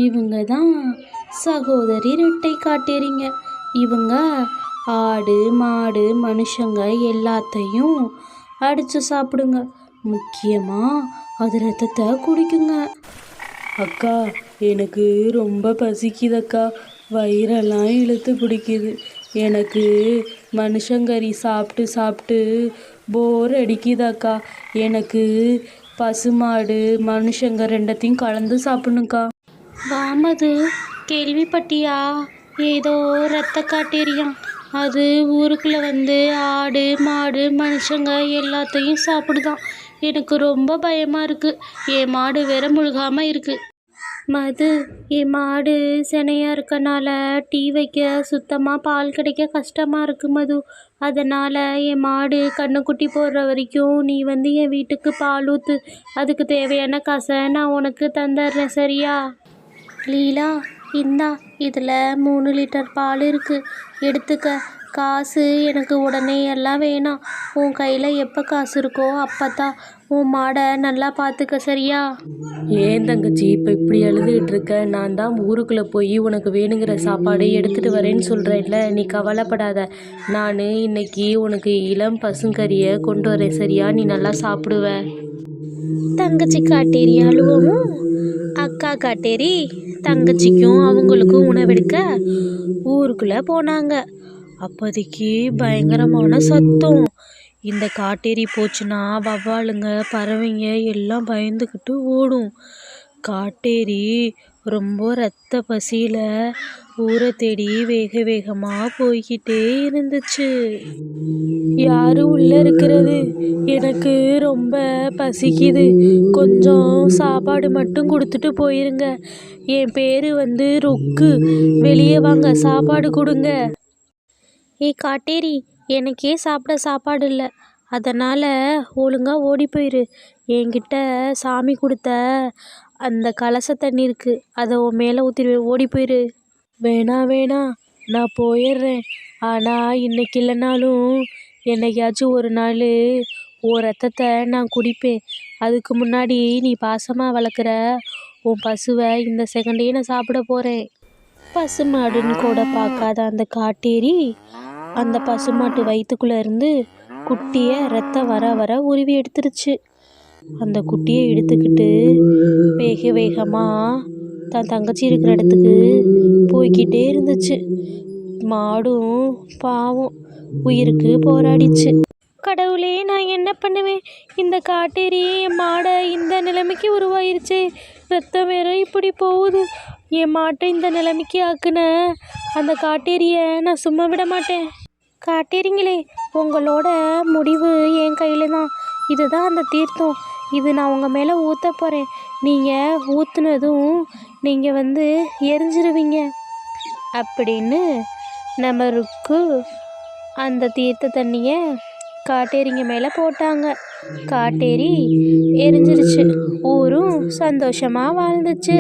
இவங்க தான் சகோதரி ரெட்டை காட்டேரிங்க. இவங்க ஆடு மாடு மனுஷங்க எல்லாத்தையும் அடித்து சாப்பிடுங்க. முக்கியமாக அது ரத்தத்தை குடிக்குங்க. அக்கா, எனக்கு ரொம்ப பசிக்குதக்கா. வயிறெல்லாம் இழுத்து பிடிக்குது. எனக்கு மனுஷங்கறி சாப்பிட்டு சாப்பிட்டு போர் அடிக்குதாக்கா. எனக்கு பசுமாடு மனுஷங்க ரெண்டத்தையும் கலந்து சாப்பிடணுக்கா. வாமது, கேள்விப்பட்டியா? ஏதோ ரத்த காட்டேரியாம். அது ஊருக்குள்ளே வந்து ஆடு மாடு மனுஷங்க எல்லாத்தையும் சாப்பிடுதான். எனக்கு ரொம்ப பயமாக இருக்குது. என் மாடு வேற முழுகாமல் இருக்குது. மது, என் மாடு சினையாக இருக்கனால டீ வைக்க சுத்தமாக பால் கிடைக்க கஷ்டமாக இருக்குது மது. அதனால் என் மாடு கண்ணுக்குட்டி போடுற வரைக்கும் நீ வந்து என் வீட்டுக்கு பால் ஊற்று. அதுக்கு தேவையான காசை நான் உனக்கு தந்துடுறேன், சரியா? லீலா, இந்தா, இதில் 3 லிட்டர் பால் இருக்குது, எடுத்துக்க. காசு எனக்கு உடனே எல்லாம் வேணாம். உன் கையில் எப்போ காசு இருக்கோ அப்போத்தான். உன் மாடை நல்லா பார்த்துக்க, சரியா? ஏன் தங்கச்சி இப்போ இப்படி எழுதிட்டு இருக்க? நான் தான் ஊருக்குள்ளே போய் உனக்கு வேணுங்கிற சாப்பாடு எடுத்துகிட்டு வரேன்னு சொல்கிறேன்ல, நீ கவலைப்படாத. நான் இன்னைக்கு உனக்கு இளம் பசுங்கறியை கொண்டு வரேன், சரியா? நீ நல்லா சாப்பிடுவ. தங்கச்சி காட்டேரி அழுவவும் அக்கா காட்டேரி தங்கச்சிக்கும் அவங்களுக்கும் உணவெடுக்க ஊருக்குள்ளே போனாங்க. அப்போதைக்கு பயங்கரமான சத்தம். இந்த காட்டேரி போச்சுன்னா வவ்வாலுங்க பறவைங்க எல்லாம் பயந்துக்கிட்டு ஓடும். காட்டேரி ரொம்ப ரத்த பசியில் ஊரை தேடி வேக வேகமாக போய்கிட்டே இருந்துச்சு. யாரும் உள்ளே இருக்கிறது? எனக்கு ரொம்ப பசிக்குது. கொஞ்சம் சாப்பாடு மட்டும் கொடுத்துட்டு போயிருங்க. என் பேர் வந்து ருக்கு. வெளியே வாங்க, சாப்பாடு கொடுங்க. ஏய் காட்டேரி, எனக்கே சாப்பிட சாப்பாடு இல்லை. அதனால் ஒழுங்காக ஓடி போயிரு. என்கிட்ட சாமி கொடுத்த அந்த கலச தண்ணி இருக்குது, அதை உன் மேலே ஊற்றிடுவேன். ஓடி போயிரு. வேணாம், நான் போயிடுறேன். ஆனால் இன்னைக்கு இல்லைனாலும் என்னைக்காச்சும் ஒரு நாள் உன் ரத்தத்தை நான் குடிப்பேன். அதுக்கு முன்னாடி நீ பாசமாக வளர்க்குற உன் பசுவை இந்த செகண்டையே நான் சாப்பிட போகிறேன். பசுமாடுன்னு கூட பார்க்காத அந்த காட்டேரி அந்த பசுமாட்டு வயிற்றுக்குள்ளே இருந்து குட்டியை ரத்தம் வர வர உருவி எடுத்துருச்சு. அந்த குட்டியை எடுத்துக்கிட்டு வேக வேகமாக தன் தங்கச்சி இருக்கிற இடத்துக்கு போய்கிட்டே இருந்துச்சு. மாடும் பாவம் உயிருக்கு போராடிச்சு. கடவுளே, நான் என்ன பண்ணுவேன்? இந்த காட்டேரி என் மாடை இந்த நிலைமைக்கு உருவாயிருச்சே. ரத்தம் வேற இப்படி போகுது. என் மாட்டை இந்த நிலைமைக்கு ஆக்குன அந்த காட்டேரியை நான் சும்மா விட மாட்டேன். காட்டேரிங்களே, உங்களோட முடிவு என் கையில் தான். இதுதான் அந்த தீர்த்தம். இது நான் உங்கள் மேலே ஊற்ற போகிறேன். நீங்கள் ஊற்றுனதும் நீங்கள் வந்து எரிஞ்சிருவீங்க அப்படின்னு நமருக்கு அந்த தீர்த்த தண்ணியை காட்டேரிங்க மேலே போட்டாங்க. காட்டேரி எரிஞ்சிருச்சு. ஊரும் சந்தோஷமாக வாழ்ந்துச்சு.